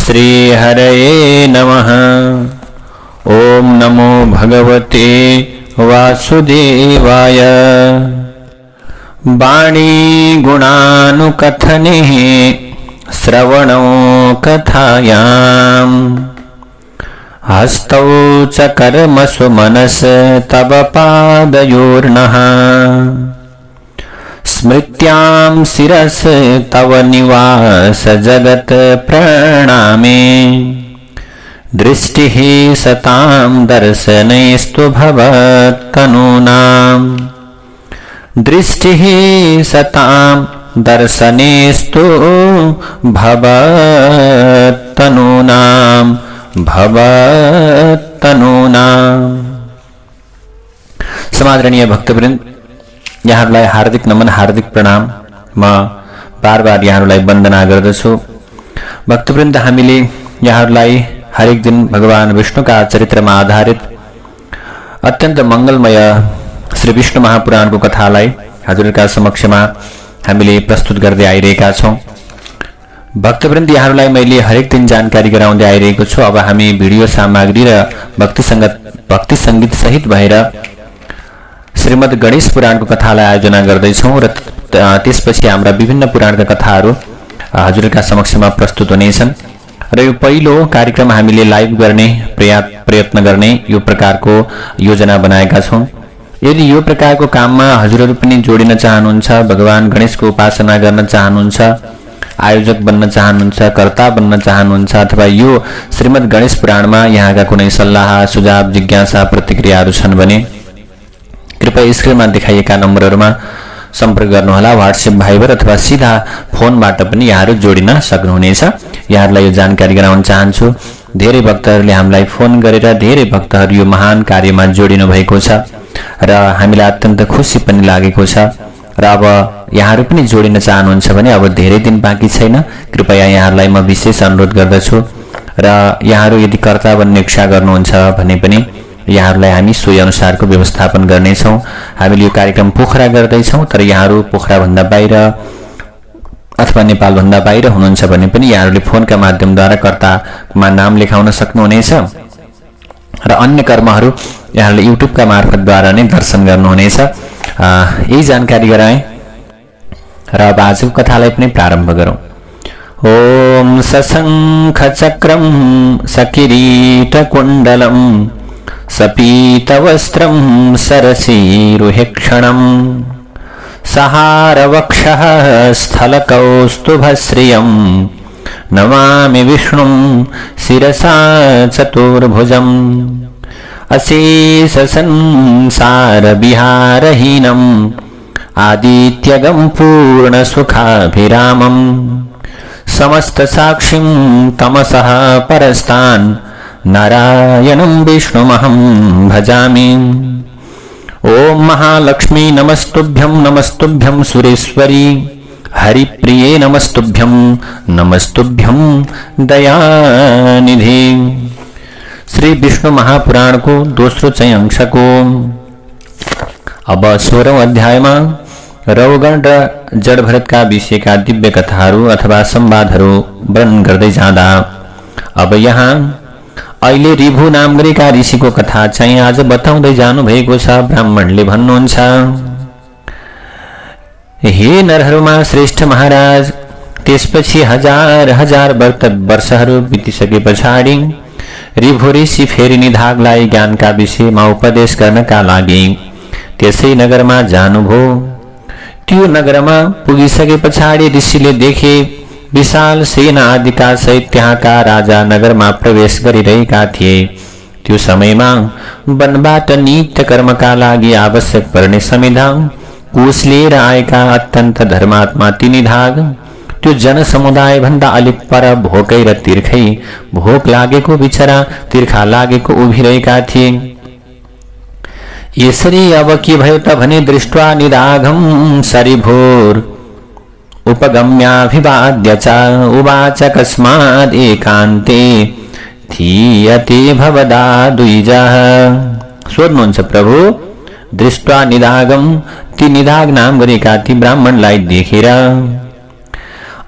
श्रीहरये नमः। ओम नमो भगवते वासुदेवाय। वाणी गुणानुकथने श्रवणो कथायां हस्तौ च कर्मसु मनस तव पादयोर्नः। स्मृत्यां शिरस तव निवास जगत प्रणामे। दृष्टिः सतां दर्शनैस्तु भवत्तनूनां। दृष्टिः सतां दर्शनेस्तु भवत्तनूनां भवत्तनूनां। समादरणीय भक्तवृन्द, यहाँहरूलाई हार्दिक नमन, हार्दिक प्रणाम। म बार बार यहाँहरूलाई वन्दना गर्दछु। भक्तवृन्द, हामीले यहाँहरूलाई हरेक दिन भगवान विष्णुका चरित्रमा आधारित अत्यन्त मंगलमय श्री विष्णु महापुराणको कथालाई हजुरका समक्षमा हामीले प्रस्तुत गर्दै आइरहेका छौं। भक्तवृन्द, यहाँहरूलाई मैले हरेक दिन जानकारी गराउँदै आइरहेको छु। अब हामी भिडियो सामग्री र भक्ति संगीत सहित भएर श्रीमद् गणेश पुराणको कथालाई आयोजना गर्दैछौं र त्यसपछि हाम्रा विभिन्न पुराणका कथाहरू हजुरका समक्षमा प्रस्तुत हुनेछन्। र यो पहिलो कार्यक्रम हामीले लाइभ गर्ने प्रयत्न गर्ने यो प्रकारको योजना बनाएका छौं। यदि यो प्रकारको काममा हजुरहरू पनि जोडिन चाहनुहुन्छ, भगवान गणेशको उपासना गर्न चाहनुहुन्छ, आयोजक बन्न चाहनुहुन्छ, कर्ता बन्न चाहनुहुन्छ, अथवा यो श्रीमद् गणेश पुराणमा यहाँका कुनै सल्लाह, सुझाव, जिज्ञासा, प्रतिक्रियाहरू छन् भने कृपया स्क्रिनमा देखाइएका नम्बरहरूमा सम्पर्क गर्नुहोला। व्हाट्सएप, भाइबर अथवा सिधा फोनबाट पनि यहाँहरू जोडिन सक्नुहुनेछ। यहाँहरूलाई यो जानकारी गराउन चाहन्छु। धेरै भक्तहरूले हामीलाई फोन गरेर धेरै भक्तहरू यो महान कार्यमा जोडिनु भएको छ र हामीलाई अत्यन्त खुसी पनि लागेको छ। र अब यहाँहरू पनि जोडिन चाहनुहुन्छ भने अब धेरै दिन बाँकी छैन। कृपया यहाँहरूलाई म विशेष अनुरोध गर्दछु र यहाँहरू यदि कर्ता बन्ने इच्छा गर्नुहुन्छ भने पनि यहाँहरूलाई हामी सोही अनुसारको व्यवस्थापन गर्नेछौँ। हामीले यो कार्यक्रम पोखरा गर्दैछौँ, तर यहाँहरू पोखरा भन्दा बाहिर अथवा नेपाल भन्दा बाहिर हुनुहुन्छ भने पनि यहाँहरूले फोनका माध्यमद्वारा कर्तामा नाम लेखाउन सक्नुहुनेछ र अन्य कर्महरू यहाँहरूले युट्युबका मार्फतद्वारा नै दर्शन गर्नुहुनेछ। यही जानकारी गराएँ र अब आजको कथालाई पनि प्रारम्भ गरौँ। ओम सशंख चक्रम सकिरीटकुण्डलं सपीतवस्त्रं सरसीरुहेक्षणं सहारवक्षः स्थलकौस्तुभश्रियं नमामि विष्णुं शिरसा चतुर्भुजम् अशेषसंसारविहारहीनम् आदित्यगं पूर्णसुखाभिरामम् समस्तसाक्षिं तमसः परस्तान् नारायणं विष्णुमहं भजामि। ओम महालक्ष्मी नमस्तुभ्यं नमस्तुभ्यं सुरेश्वरी हरिप्रिये नमस्तुभ्यं नमस्तुभ्यं दयानिधि। श्री विष्णु महापुराण को दोस्रो चाहिँ अंशको अब 16औं अध्यायमा रौगण र जडभरतका विषयका दिव्य कथाहरू अथवा संवादहरू वर्णन गर्दै जाँदा अब यहाँ अहिले रिभु नाम गरेका ऋषिको कथा चाहिँ आज बताउँदै जानु भएको छ। ब्राह्मणले भन्नुहुन्छ, हे नरहरूमा श्रेष्ठ महाराज, त्यसपछि हजार हजार वर्षहरू बितिसके पछाडि रिभु ऋषि फेरि निधागलाई ज्ञानका विषयमा उपदेश गर्नका लागि त्यसै नगरमा जानुभयो। त्यो नगरमा पुगिसके पछाडि ऋषिले देखे विशाल सेना आदिका सहित त्यहाँका राजा नगरमा प्रवेश गरिरहेका थिए। त्यो समयमा वनबाट नित्य कर्मका लागि आवश्यक पर्ने संविधान कुश लिएर आएका अत्यन्त धर्मात्मा ती निधाग त्यो जनसमुदाय भन्दा अलिक पर भोकै र तिर्खै भोक लागेको बिचरा तिर्खा लागेको उभिरहेका थिए। यसरी अब के भयो त भने दृष्ट्वा निदाघं सरिभोर उपगम्याभिवाद्य च उवाच कस्माद् एकान्ते थीयते भवदा द्विजः। सोध्नुहुन्छ, प्रभु, दृष्ट्वा निदाघं ती निदाग नाम गरेका ती ब्राह्मणलाई देखेर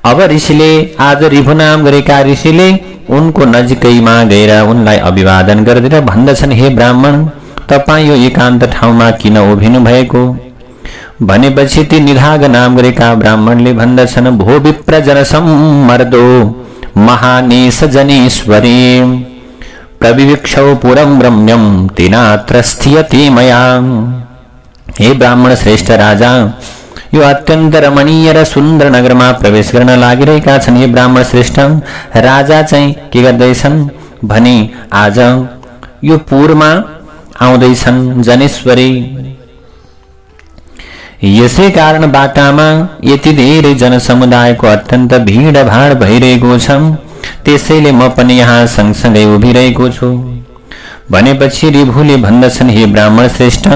अब ऋषिले आज रिभु नाम गरेका ऋषिले उनको नजिकैमा गएर उनलाई अभिवादन गरेर भन्दछन्, हे ब्राह्मण, तपाईं यो एकान्त ठाउँमा किन उभिनु भएको? भनेपछि ती निधाग नाम गरेका ब्राह्मणले भन्दछन्, भो विप्र जन सम्मर्दो महानेश जनेश्वरी प्रविवीक्षौ पुरं रम्यं तेनात्र स्थियते मया। हे ब्राह्मण श्रेष्ठ राजा, यो अत्यन्त रमणीय र सुन्दर नगरमा प्रवेश गर्न लागिरहेका छन्। हे ब्राह्मण श्रेष्ठ राजा चाहिँ के गर्दैछन् भने आज यो पुरमा आउँदैछन् जनेश्वरी। यसै कारण बाटामा यति धेरै जनसमुदायको अत्यन्त भिडभाड भइरहेको छ, त्यसैले म पनि यहाँ सँगसँगै उभिरहेको छु। भनेपछि रिभुले भन्दछन्, हे ब्राह्मण श्रेष्ठ,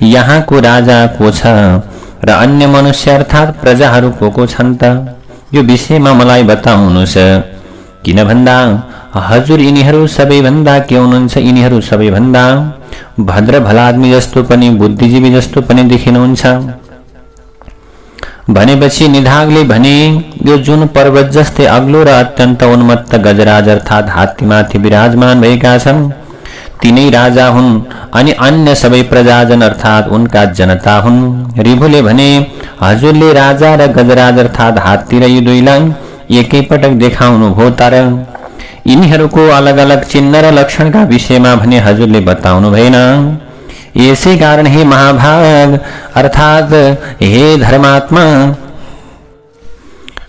यहाँको राजा को छ र अन्य मनुष्य अर्थात् प्रजाहरू को छन् त? यो विषयमा मलाई बताउनुहोस्। किन भन्दा हजुर यिनीहरू सबैभन्दा के हुनुहुन्छ? यिनीहरू सबैभन्दा भद्र भलादमी जस्तो पनि बुद्धिजीवी जस्तो पनि देखिनुहुन्छ। भनेपछि निधागले भने, यो जुन पर्वत जस्तै अग्लो र अत्यन्त उन्मत्त गजराज अर्थात् हात्तीमाथि विराजमान भएका छन् तिनै राजा हुन् अनि अन्य सबै प्रजाजन अर्थात् उनका जनता हुन्। रिभुले भने, हजुरले राजा र गजराज अर्थात् हात्ती र यी दुईलाई एकैपटक देखाउनु भो, तर यिनीहरूको अलग अलग चिन्ह र लक्षणका विषयमा भने हजुरले बताउनु भएन। यसै कारण हे महाभाग अर्थात् हे धर्मात्मा,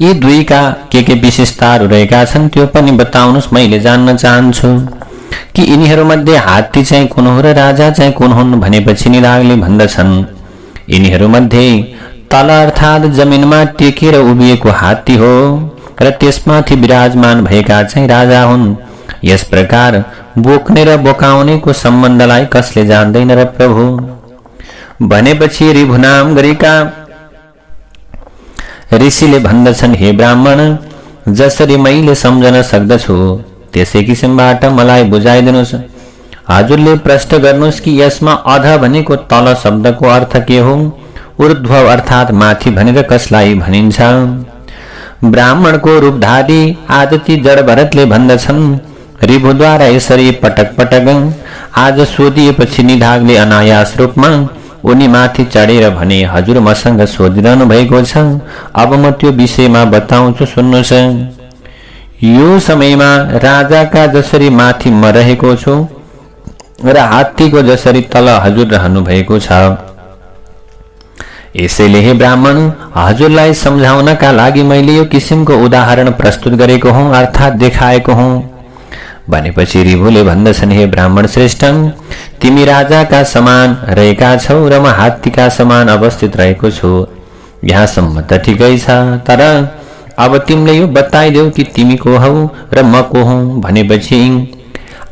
यी दुईका के विशेषताहरू रहेका छन् त्यो पनि बताउनुहोस्, मैले जान्न चाहन्छु कि यिनीहरूमध्ये हात्ती चाहिँ कुन हो र राजा चाहिँ कुन हुन्? भनेपछि निधागले भन्दछन्, यिनीहरूमध्ये तल अर्थात् जमिनमा टेकेर उभिएको हात्ती हो र त्यसमाथि विराजमान भएका चाहिँ राजा हुन्। यस प्रकार बोक्ने र बोकाउनेको सम्बन्धलाई कसले जान्दैन र प्रभु? भनेपछि रिभु नाम गरेका ऋषिले भन्दछन्, हे ब्राह्मण, जसरी मैले सम्झन सक्दछु त्यसै किसिमबाट मलाई बुझाइदिनुहोस्। हजुरले प्रश्न गर्नुहोस् कि यसमा अध भनेको तल शब्दको अर्थ के हो, ऊर्ध्व अर्थात् माथि भनेर कसलाई भनिन्छ? ब्राह्मणको रूपधारी आदति जड भरतले भन्दछन्, रिभुद्वारा यसरी पटक पटक आज सोधिएपछि निधागले अनायास रूपमा उनी माथि चढेर भने, हजुर मसँग सोधिरहनु भएको छ, अब म त्यो विषयमा बताउँछु, सुन्नुहोस्। यो समयमा राजाका जसरी माथि म रहेको छु र हात्तीको जसरी तल हजुर रहनु भएको छ, यसैले हे ब्राह्मण, हजुरलाई सम्झाउनका लागि मैले यो किसिमको उदाहरण प्रस्तुत गरेको हुँ अर्थात् देखाएको हुँ। भनेपछि रिभुले भन्दछन्, हे ब्राह्मण श्रेष्ठ, तिमी राजाका समान रहेका छौ र म हात्तीका समान अवस्थित रहेको छु। यहाँसम्म त ठिकै छ, तर अब तिमीले यो बताइदेऊ कि तिमी को हौ र म को हुँ? भनेपछि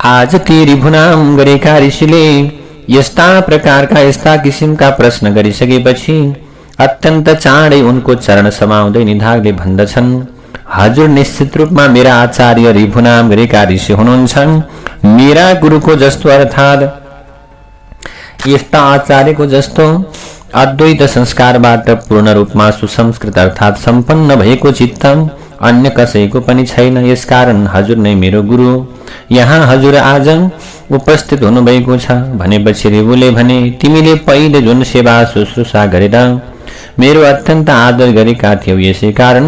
आज ती रिभु नाम गरेका ऋषिले यस्ता प्रकारका यस्ता किसिमका प्रश्न गरिसकेपछि अत्यन्त चाँडै उनको चरण समाउँदै निधागले भन्दछन्, हजुर निश्चित रूपमा मेरा आचार्य रिभु नाम गरेका ऋषि हुनुहुन्छ। मेरा गुरुको जस्तो अर्थात् यस्ता आचार्यको जस्तो अद्वैत संस्कारबाट पूर्ण रूपमा सुसंस्कृत अर्थात् सम्पन्न भएको चित्त अन्य कसैको पनि छैन। यसकारण हजुर नै मेरो गुरु। यहाँ हजुर आज उपस्थित हुनुभएको छ। भनेपछि रिभुले भने, तिमीले पहिले जुन सेवा शुश्रूषा गरेर मेरो अत्यन्त आदर गरेका थियौ, यसै कारण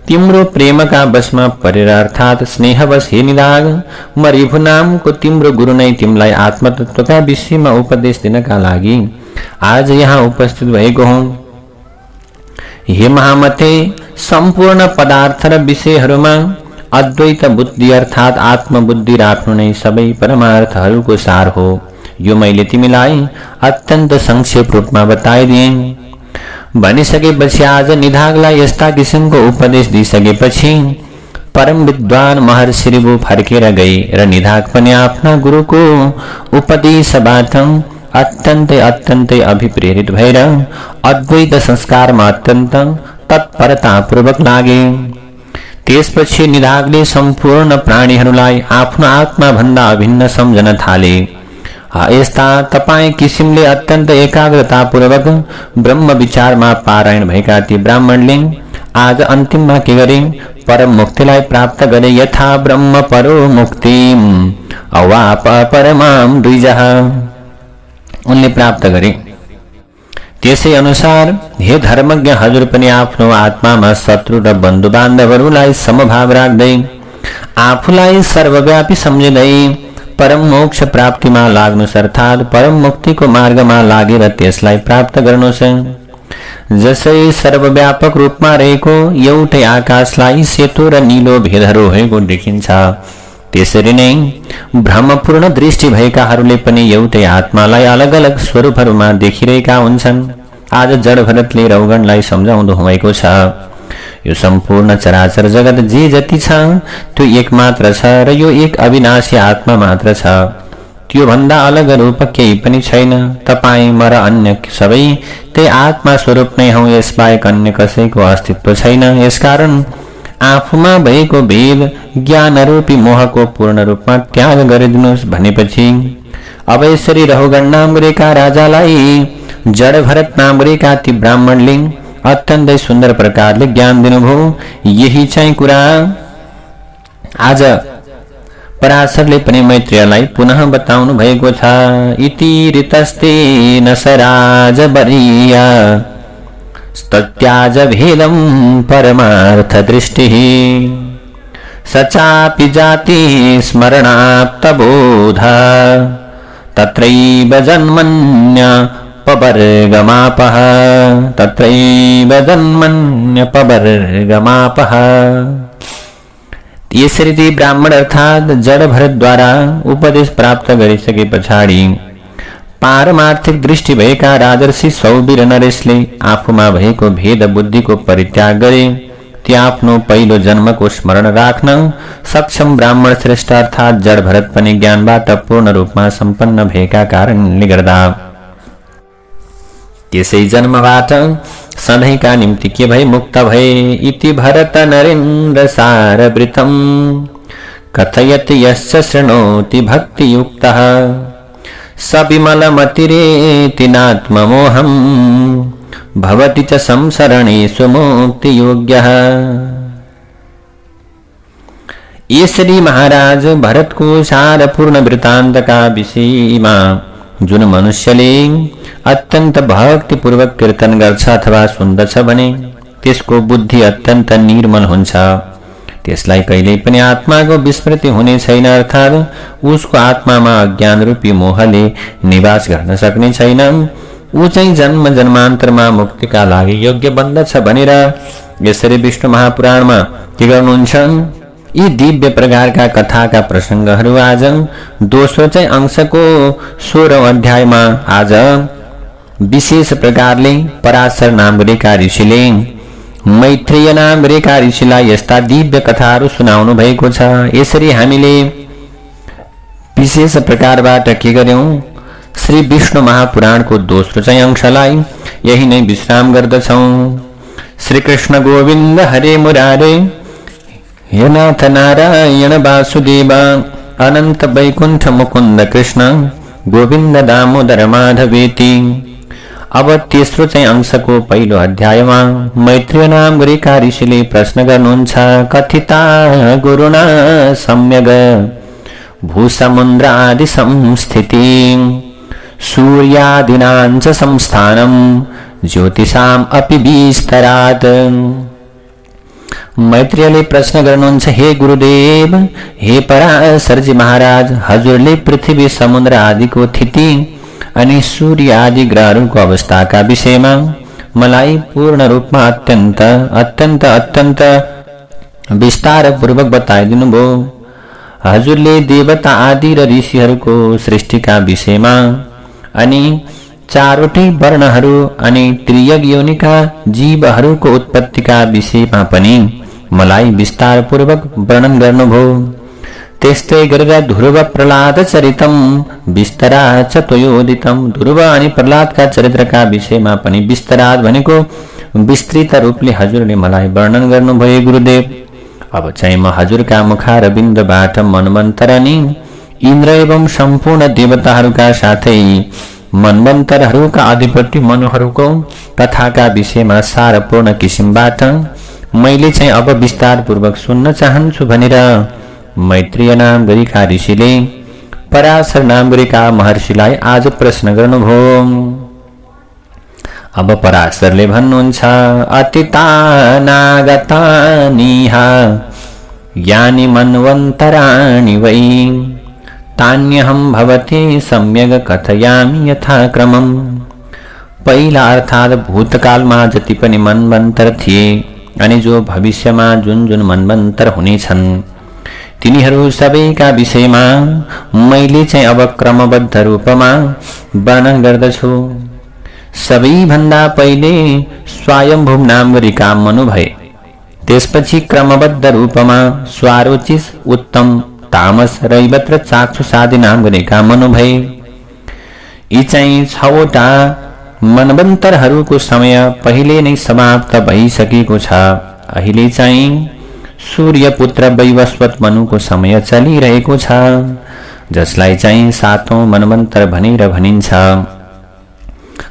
तिम्रो प्रेमका बसमा परेर अर्थात् स्नेहवश हे निधाग, म रिभु नामको तिम्रो गुरु नै तिमीलाई आत्मतत्वका विषयमा उपदेश दिनका लागि आज यहाँ उपस्थित भएको हुँ। हे महामते, सम्पूर्ण पदार्थ र विषयहरूमा अद्वैत बुद्धि अर्थात् आत्मबुद्धि राख्नु नै सबै परमार्थहरूको सार हो। यो मैले तिमीलाई अत्यन्त संक्षेप रूपमा बताइदिएँ। भनिसकेपछि आज निधागलाई यस्ता किसिमको उपदेश दिइसकेपछि परम विद्वान महर्षि रिभु फर्केर गई र निधाग पनि आफ्ना गुरुको उपदेशबाट अत्यन्तै अभिप्रेरित भएर अद्वैत संस्कारमा अत्यन्त तत्परतापूर्वक लागे। त्यसपछि निधागले सम्पूर्ण प्राणीहरूलाई आफ्नो आत्मा भन्दा अभिन्न सम्झन थाले। यस्ता तपाईं किसिमले अत्यन्त एकाग्रतापूर्वक ब्रह्म विचारमा पारायण भएका ती ब्राह्मणले आज अन्तिममा के गरे? परम मुक्तिलाई प्राप्त गरे। यथा ब्रह्म परो मुक्तिम अवाप परमाम द्विजः। उनले प्राप्त गरे। त्यसै अनुसार हे धर्मज्ञ, हजुर पनि आफ्नो आत्मामा शत्रु र बन्धु बान्धवहरूलाई समभाव राख्दै आफूलाई सर्वव्यापी सम्झिँदै परम मोक्ष प्राप्तिमा लाग्नुस्, अर्थात् परम मुक्तिको मार्गमा लागेर त्यसलाई प्राप्त गर्नुस्। जसै सर्वव्यापक रूपमा रहेको एउटै आकाशलाई सेतो र नीलो भेदहरू भएको देखिन्छ, त्यसरी नै भ्रमपूर्ण दृष्टि भएकाहरूले पनि एउटै आत्मालाई अलग अलग स्वरूपहरूमा देखिरहेका हुन्छन्। आज जड भरतले रौगणलाई सम्झाउँदो भएको छ, यो सम्पूर्ण चराचर जगत जे जति छ त्यो एक मात्र छ र यो एक अविनाशी आत्मा मात्र छ। त्यो भन्दा अलग रूप केही पनि छैन। तपाई म र अन्य सबै त्यही आत्मा स्वरूप नै हौ, यसबाहेक अन्य कसैको अस्तित्व छैन। यसकारण आफूमा भएको भेद ज्ञान रूपी मोहको पूर्ण रूपमा त्याग गरिदिनुहोस् भनेपछि अब यसरी रहुगण नाम गरेका राजालाई जड भरत नाम गरेका ती ब्राह्मणले अत्यन्तै सुन्दर प्रकारले ज्ञान दिनुभयो। यही चाहिँ कुरा आज पराशरले पनि मैत्रेयलाई पुनः बताउनु भएको छ। इति ऋतस्ते न सराज बरीया तत्याज भेदम परमार्थ दृष्टि सचापि जाति स्मरणाप्त बोध तत्रैव जन्मन्य पवर्गमापः तत्रैव जन्मन्य पवर्गमापः। यसरी ती ब्राह्मण अर्थात जड भरतद्वारा उपदेश प्राप्त गरिसके पछाडि पारमार्थिक दृष्टि भएका राजर्षि सौवीर नरेशले आफूमा भएको भेद बुद्धिको परित्याग गरे। ती आफ्नो पहिलो जन्मको स्मरण राख्न सक्षम ब्राह्मण श्रेष्ठ अर्थात जड भरत पनि ज्ञानबाट पूर्ण रूपमा सम्पन्न भएका कारणले गर्दा त्यसै जन्मबाट सधैँका निम्ति के भए मुक्त भए। इति भरत नरेन्द्र सारवृतम कथयति यस्य शृणोति भक्तियुक्तः सविमलमतिरेति नात्ममोहं भवति च संसरणेषु मुक्तियोग्यः। यसरी महाराज भरतको सारपूर्ण वृत्तान्तका विषयमा जुन मनुष्यले अत्यन्त भक्तिपूर्वक कीर्तन गर्छ अथवा सुन्दछ भने त्यसको बुद्धि अत्यन्त निर्मल हुन्छ। त्यसलाई कहिल्यै पनि आत्माको विस्मृति हुने छैन, अर्थात् उसको आत्मामा अज्ञान रूपी मोहले निवास गर्न सक्ने छैन। ऊ चाहिँ जन्म जन्मान्तरमा मुक्तिका लागि योग्य बन्दछ भनेर यसरी विष्णु महापुराणमा के गर्नुहुन्छ, यी दिव्य प्रकारका कथाका प्रसङ्गहरू आज दोस्रो चाहिँ अंशको 16औं अध्यायमा आज विशेष प्रकारले पराशर नाम गरेका ऋषिले मैत्रेय नाम गरेका ऋषिलाई यस्ता दिव्य कथाहरू सुनाउनु भएको छ। यसरी हामीले विशेष प्रकारबाट के गर्यौं, श्री विष्णु महापुराणको दोस्रो चाहिँ अंशलाई यही नै विश्राम गर्दछौं। श्री कृष्ण गोविन्द हरे मुरारे हे नाथ नारायण वासुदेव अनंत वैकुंठ मुकुंद कृष्ण गोविन्द दामोदर माधवेति। अब तेस्रो चाहिँ अंशको पहिलो अध्यायमा मैत्रेय नाम गरेका ऋषिले प्रश्न गर्नुहुन्छ, कथिता गुरुना सम्यग भूसमुद्रादि संस्थिति सूर्यादीनाञ्च संस्थानं ज्योतिषाम् अपि विस्तरात्। मैत्रेयले प्रश्न गर्नुहुन्छ, हे गुरुदेव, हे पराशरजी महाराज, हजुरले पृथ्वी समुद्र आदिको स्थिति अनि सूर्य आदि ग्रहहरूको अवस्थाका विषयमा मलाई पूर्ण रूपमा अत्यन्त अत्यन्त अत्यन्त विस्तार पूर्वक बताइदिनु भयो। हजुरले देवता आदि र ऋषिहरूको सृष्टिका विषयमा अनि चारवटै वर्णहरू अनि त्रियग योनिका जीवहरूको उत्पत्तिका विषयमा पनि मलाई विस्तार पूर्वक वर्णन गर्नुभयो। त्यस्तै गरेर ध्रुव प्रहलाद चरितम विस्तरा च त्वयोदितम, ध्रुव अनि प्रहलादका चरित्रका विषयमा पनि विस्तरात भनेको विस्तृत रूपले हजुरले मलाई वर्णन गर्नुभयो गुरुदेव। अब चाहिँ म हजुरका मुखारविन्दबाट मनमन्तर अनि इन्द्र एवं सम्पूर्ण देवताहरूका साथै मनमन्तरहरूका अधिपति मनुहरूको कथाका विषयमा सारपूर्ण किसिमबाट मैले चाहिँ अब विस्तार पूर्वक सुन्न चाहन्छु भनेर मैत्रेय नाम गरेका ऋषिले पराशर नाम गरेका महर्षिलाई आज प्रश्न गर्नुभयो। अब पराशरले भन्नुहुन्छ अतीतानागतानिह यानि मन्वन्तराणि वै तान्यहं भवते सम्यग कथयामि यथाक्रमम्। पहिला अर्थात भूतकालमा जति पनि मन्वन्तर थिए अनि जो भविष्यमा जुन जुन मन्वन्तर हुनेछन् तिनीहरू सबैका विषयमा मैले चाहिँ अब क्रमबद्ध रूपमा वर्णन गर्दछु। सबैभन्दा पहिले स्वयम्भू नाम गरेका मनु भए, त्यसपछि क्रमबद्ध रूपमा स्वारोचिस, उत्तम, तामस, रैवत र चाक्षुष आदि नाम गरेका मनु भए। यी चाहिँ 6वटा मनवन्तरहरूको समय पहिले नै समाप्त भइसकेको छ। अहिले चाहिँ सूर्यपुत्र वैवस्वत मनुको समय चलिरहेको छ, जसलाई चाहिँ 7औं मनवन्तर भनेर भनिन्छ।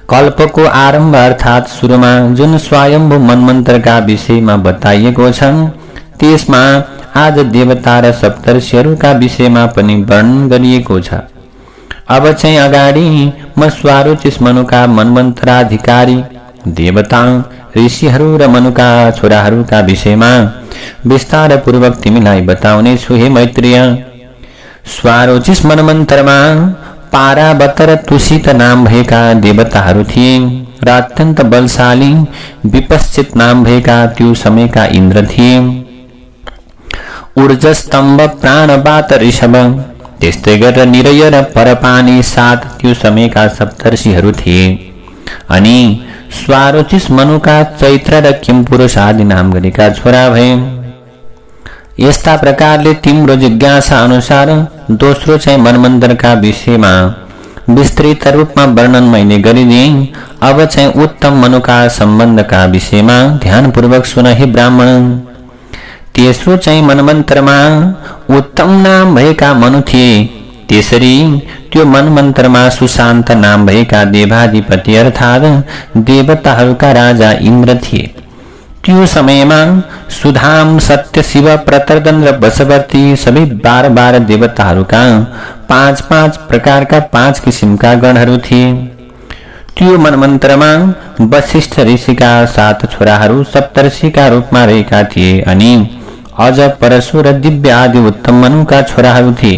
कल्पको आरम्भ अर्थात सुरुमा जुन स्वयम्भू मनवन्तरका विषयमा बताइएको छ त्यसमा आज देवता र सप्तर्षिहरूका विषयमा पनि वर्णन गरिएको छ। अब चाहिँ अगाडि म स्वारोचिस मनुका मनवन्तराधिकारी देवता, ऋषिहरू र मनुका छोराहरूका विषयमा विस्तार पूर्वक तिमीलाई बताउने छु। हे मैत्रेय, स्वारोचिस मनवन्तरमा पारावत र तुषित नाम भएका देवताहरू थिए र अत्यन्त बलशाली विपश्चित नाम भएका त्यो समयका इन्द्र थिए। ऊर्जस्तम्भ, प्राणवात, ऋषभ, त्यस्तै गरेर निरय र परपानी 7 त्यो समयका सप्तर्षिहरू थिए। अनि स्वारोचिस मनुका चैत्र र किमपुरुष आदि नाम गरेका छोरा भए। यस्ता प्रकारले तिम्रो जिज्ञासा अनुसार दोस्रो चाहिँ मनवन्तरका विषयमा विस्तृत रूपमा वर्णन मैले गरिदिएँ। अब चाहिँ उत्तम मनुका सम्बन्धका विषयमा ध्यानपूर्वक सुन हे ब्राह्मण। तेस्रो चाहिँ मनवन्तरमा उत्तम नाम भएका मनु थिए। त्यसरी त्यो मनवन्तरमा सुशान्त नाम भएका देवाधिपति अर्थात् देवताहरूका राजा इन्द्र थिए। त्यो समयमा सुधाम, सत्य, शिव, प्रतर्दन र वशवर्ती सबै 12 देवताहरूका 5 प्रकारका 5 किसिमका गणहरू थिए। त्यो मनवन्तरमा वशिष्ठ ऋषिका 7 छोराहरू सप्तर्षिका रूपमा रहेका थिए अनि अज, परशु र दिव्य आदि उत्तम मनुका छोराहरू थिए।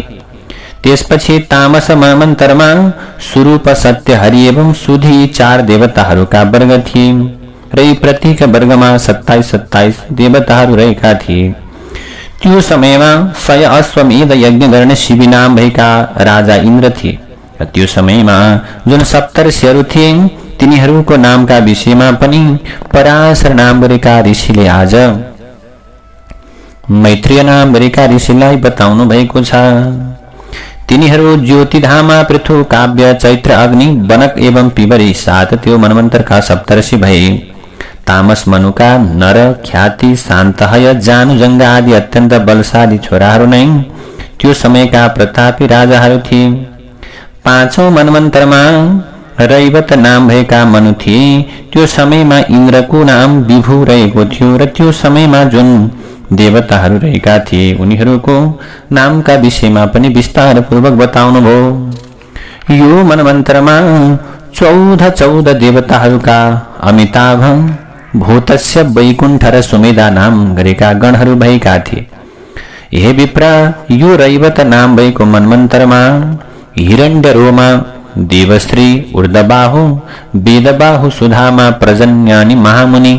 त्यसपछि तामस मनवन्तरमा स्वरूप, सत्य, हरि एवं सुधी 4 देवताहरूका वर्ग थिए र यी प्रत्येक वर्गमा 27 देवताहरू रहेका थिए। त्यो समयमा 100 अश्वमेध यज्ञ गर्ने शिवी नाम भएका राजा इन्द्र थिए। र त्यो समयमा जुन सप्तर्षिहरू थिए तिनीहरूको नामका विषयमा पनि पराशर नाम गरेका ऋषिले आज मैत्रेय नाम गरेका ऋषिलाई बताउनु भएको छ। तिनीहरू ज्योतिधामा, पृथु, काव्य, चैत्र, अग्नि, बनक एवं पिबरी 7 त्यो मनवन्तरका सप्तर्षि भए। तामस मनुका नर, ख्याति, शान्तहय, जानुजङ्ग आदि अत्यन्त बलशाली छोराहरू नै त्यो समयका प्रतापी राजाहरू थिए। 5औं मनवन्तरमा रैवत नाम भएका मनु थिए। त्यो समयमा इन्द्रको नाम विभु रहेको थियो र त्यो समयमा जुन देवताहरू रहेका थिए उनीहरूको नामका विषयमा पनि विस्तार पूर्वक बताउनु भयो। यो मनवन्तरमा 14 देवताहरूका अमिताभ, भूतस्य, वैकुण्ठ र सुमेधा नाम गरेका गणहरू भएका थिए। हे विप्र, यो रैवत नाम भएको मनवन्तरमा हिरण्यरोमा, देवश्री, ऊर्ध्वबाहु, वेदबाहु, सुधामा, प्रजन्यानि, महामुनि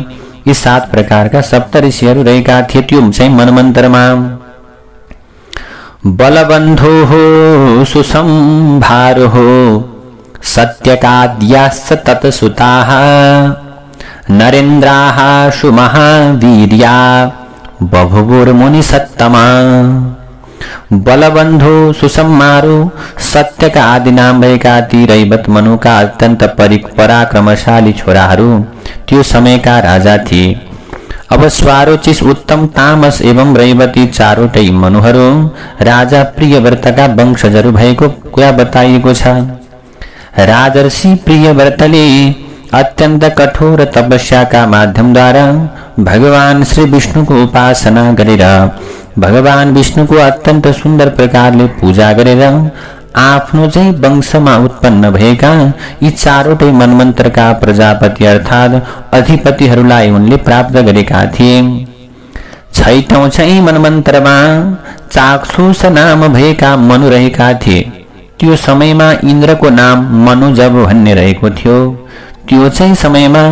यी 7 प्रकारका सप्तऋषिहरू रहेका थिए। त्यो चाहिँ मनवन्तरमा बलबन्धो सुसंभारो सत्यकाद्याश्च तत्सुताः नरेन्द्राः सुमहावीर्या बभुवुर्मुनिसत्तमा। बलबन्धु, सुसंहारो, सत्यका आदि नाम भएका ती रैवत मनुका अत्यन्त पराक्रमशाली छोराहरू त्यो समयका राजा थिए। अब स्वारोचिस, उत्तम, तामस एवं रैवती 4वटै मनुहरू राजा प्रियव्रतका वंशजहरू भएको कुरा बताइएको छ। राजर्षि प्रियव्रतले अत्यंत कठोर तपस्या का माध्यम द्वारा भगवान श्री विष्णु को उपासना गरेर भगवान विष्णु को अत्यंत सुंदर प्रकारले पूजा गरेर आफ्नो चाहिँ वंशमा उत्पन्न भएका यी चारवटै मनमन्त्रका प्रजापति अर्थात् अधिपतिहरूलाई उनले प्राप्त गरेका थिए। छैटौं चाहिँ मनमन्त्रमा चाक्षुष नाम भएका मनु रहेका थिए। त्यो समयमा इन्द्रको नाम मनुजब भन्ने रहेको थियो। त्यो चाहिँ समयमा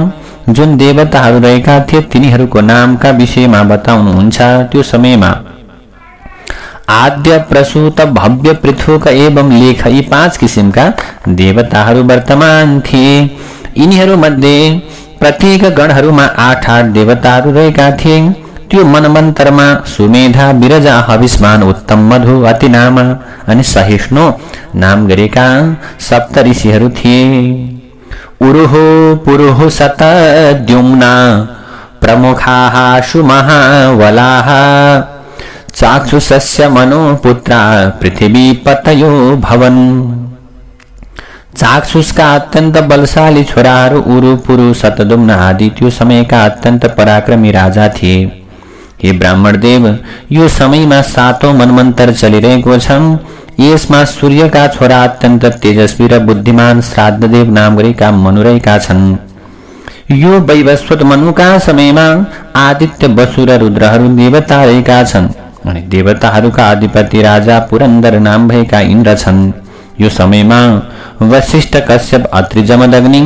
जुन देवताहरू रहेका थिए तिनीहरूको नामका विषयमा बताउनुहुन्छ। त्यो समयमा आद्य प्रसूत भव्य पृथुक एवं लेख यी 5 किसिमका देवताहरू वर्तमान थिए। यिनीहरू मध्ये प्रत्येक गणहरूमा 8 देवताहरू रहेका थिए। त्यो मनमन्त्रमा सुमेधा विरजा हविष्मान उत्तम मधु अतिनामा अनि सहिष्णु नाम गरेका सप्त ऋषिहरू थिए। उरुहो पुरुहो शतद्युम्ना प्रमुखाः सुमहावलाः चाक्षुषस्य मनुपुत्रा पृथिवीपतयो भवन। चाक्षुषका अत्यन्त बलशाली छोराहरू उरु पुरु शतद्युम्न आदि त्यो समयका अत्यन्त पराक्रमी राजा थिए। हे ब्राह्मण देव, यो समयमा 7औं मनमन्त्र चलिरहेको छ। यसमा सूर्यका छोरा अत्यन्त तेजस्वी र बुद्धिमान श्राद्धदेव नाम गरेका मनु रहेका छन्। यो वैवस्वत मनुका समयमा आदित्य वसु र रुद्रहरू देवता रहेका छन् अनि देवताहरूका अधिपति राजा पुरन्दर नाम भएका इन्द्र छन्। यो समयमा वशिष्ठ कश्यप अत्रि जमदग्नि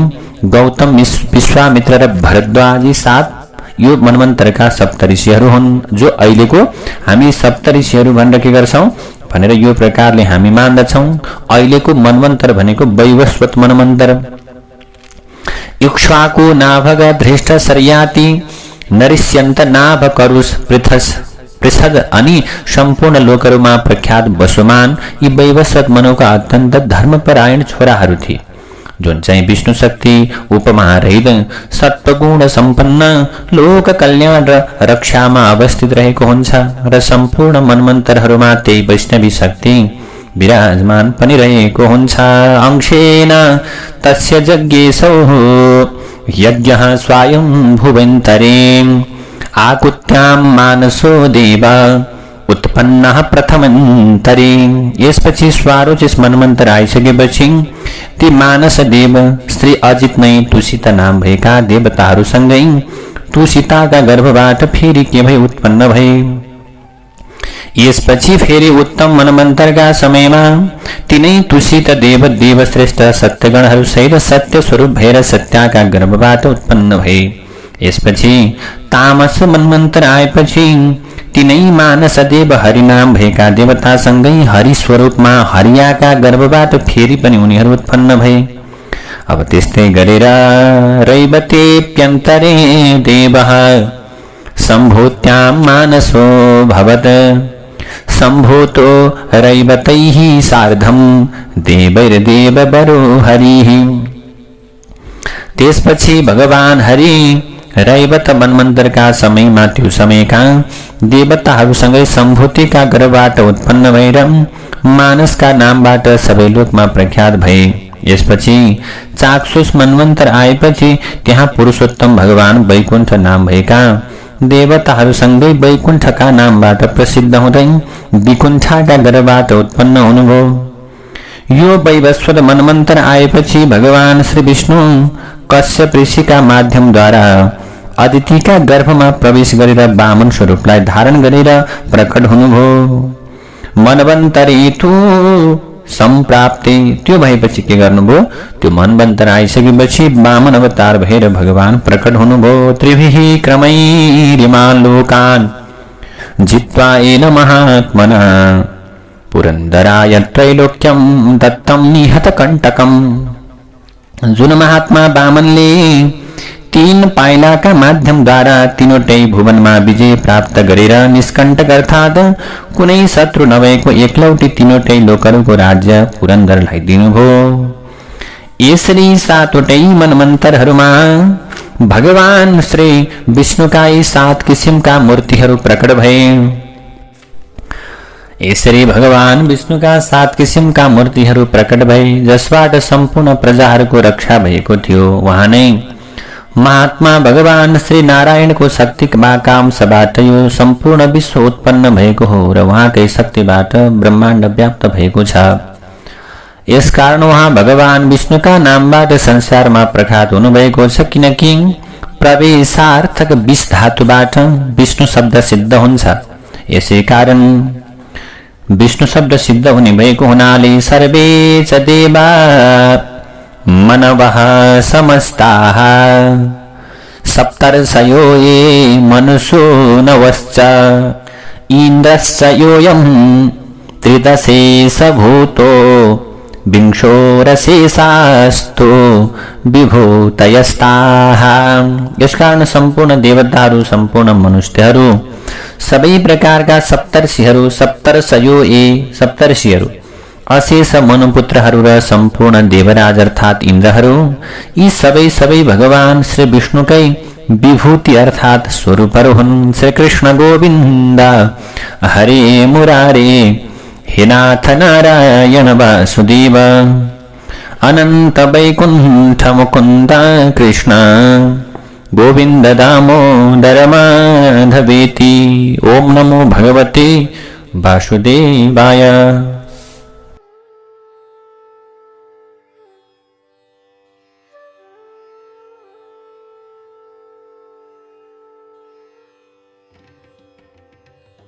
गौतम विश्वामित्र र भरद्वाजी 7 यो मनमन्त्रका सप्तऋषिहरू हुन्। जो अहिलेको हामी सप्तऋषिहरू भनेर के गर्छौं भनेर यो प्रकारले हामी मान्दछौं। अहिलेको मनमन्त्र भनेको वैवस्वत मनमन्त्र। इक्ष्वाकु नाभग धृष्ट सर्याति नरिष्यन्त नाभ करुष पृथद अनि सम्पूर्ण लोकहरूमा प्रख्यात वसुमान यी वैवस्वत मनुका अत्यन्त धर्मपरायण छोराहरू थिए। जुन चाहिँ विष्णु शक्ति उपमा रहित सत्वगुण सम्पन्न लोक कल्याण र रक्षामा अवस्थित रहेको हुन्छ र सम्पूर्ण मनमन्त्रहरूमा त्यही वैष्णवी शक्ति विराजमान पनि रहेको हुन्छ। अंशेन तस्य यज्ञेशौ यज्ञः स्वयं भुवन्तरे आकुत्यां मानसो देव उत्पन्नः प्रथमन्तरे। यसपछि स्वारोचिस मनमन्त्र आइसकेपछि ती मानस देव श्री अजित नै तुसिता नाम भएका देवताहरूसँगै तुसिताका गर्भबाट फेरि के भई उत्पन्न भए। यसपछि फेरि उत्तम मनमन्त्रका समयमा तिनै तुसित देव देवश्रेष्ठ सत्यगणहरू सहित सत्य स्वरूप भएर सत्याका गर्भबाट उत्पन्न भए। यसपछि तामस मनमन्त्र आएपछि तिनै मानस देव हरिनाम भएका देवतासँगै हरि स्वरूपमा हरियाका गर्भबाट फेरि पनि उनीहरू उत्पन्न भए। अब त्यस्तै गरेर रैवतेप्यन्तरे देवः सम्भूत्यां मानसो भवत सम्भूतो रैवतैः सार्धं देवैर्देवबरो हरिः। त्यसपछि भगवान हरि रैवत मनमन्त्रका समयमा त्यो समयका देवताहरूसँगै सम्भूतिका गर्भबाट उत्पन्न भएर मानसका नामबाट सबै लोकमा प्रख्यात भए। यसपछि चाक्षुष मनमन्त्र आएपछि त्यहाँ पुरुषोत्तम भगवान वैकुण्ठ नाम भएका देवताहरूसँगै वैकुण्ठका नामबाट प्रसिद्ध हुँदै विकुण्ठाका गर्भबाट उत्पन्न हुनुभयो। यो वैवस्वत मनमन्त्र आएपछि भगवान श्री विष्णु कश्यप ऋषिका माध्यमद्वारा अदितिका गर्भमा प्रवेश गरेर वामन स्वरूपलाई धारण गरेर प्रकट हुनुभयो। मनवन्तरेतु सम्प्राप्ते त्यो भएपछि के गर्नुभयो, त्यो मनवन्तर आइसकेपछि वामन अवतार भएर भगवान प्रकट हुनुभयो। त्रिभिः क्रमैरिमान् लोकान् जित्वा येन महात्मना पुरन्दराय त्रैलोक्यं दत्तं निहतकण्टकम्। जुन महात्मा वामनले 3 पाइलाका माध्यमद्वारा तीनवटै भुवनमा विजय प्राप्त गरेर निष्कण्टक अर्थात् कुनै शत्रु नभएको एकलौटी तीनवटै लोकहरूको राज्य पुरन्दरलाई दिनुभयो। यसरी 7वटै मनमन्त्रहरूमा भगवान श्री विष्णुका 7 किसिमका मूर्तिहरू प्रकट भए। यसरी भगवान विष्णुका 7 किसिमका मूर्तिहरू प्रकट भए जसबाट सम्पूर्ण प्रजाहरूको रक्षा भएको थियो। उहाँ नै महात्मा भगवान श्री नारायणको शक्तिका कामबाट यो सम्पूर्ण विश्व उत्पन्न भएको हो र उहाँकै शक्तिबाट ब्रह्माण्ड व्याप्त भएको छ। यसकारण उहाँ भगवान विष्णुका नामबाट संसारमा प्रख्यात हुनुभएको छ, किनकि प्रवेशार्थक विष धातुबाट विष्णु शब्द सिद्ध हुन्छ। यसै कारण विष्णु शब्द सिद्ध हुने भएको हुनाले सर्वे च देवा मनवः समस्ताः सप्तर्षयो ये मनुषो नवश्च इन्द्रश्च योऽयं त्रिदशेषभूतो विंशोरशेषास्तु विभूतयस्ताः। यसकारण सम्पूर्ण देवताहरू, सम्पूर्ण मनुष्यहरू, सबै प्रकारका सप्तर्षिहरू, सप्तर्षिहरू, अशेष मनुपुत्रहरू र सम्पूर्ण देवराज अर्थात् इन्द्रहरू, यी सबै भगवान श्री विष्णुकै विभूति अर्थात् स्वरूपहरू हुन्। श्री कृष्ण गोविन्द हरे मुरारे हे नाथ नारायण वासुदेव अनन्त वैकुण्ठ मुकुन्द कृष्ण गोविन्द दामोदर माधवेति। ओम नमो भगवते वासुदेवाय।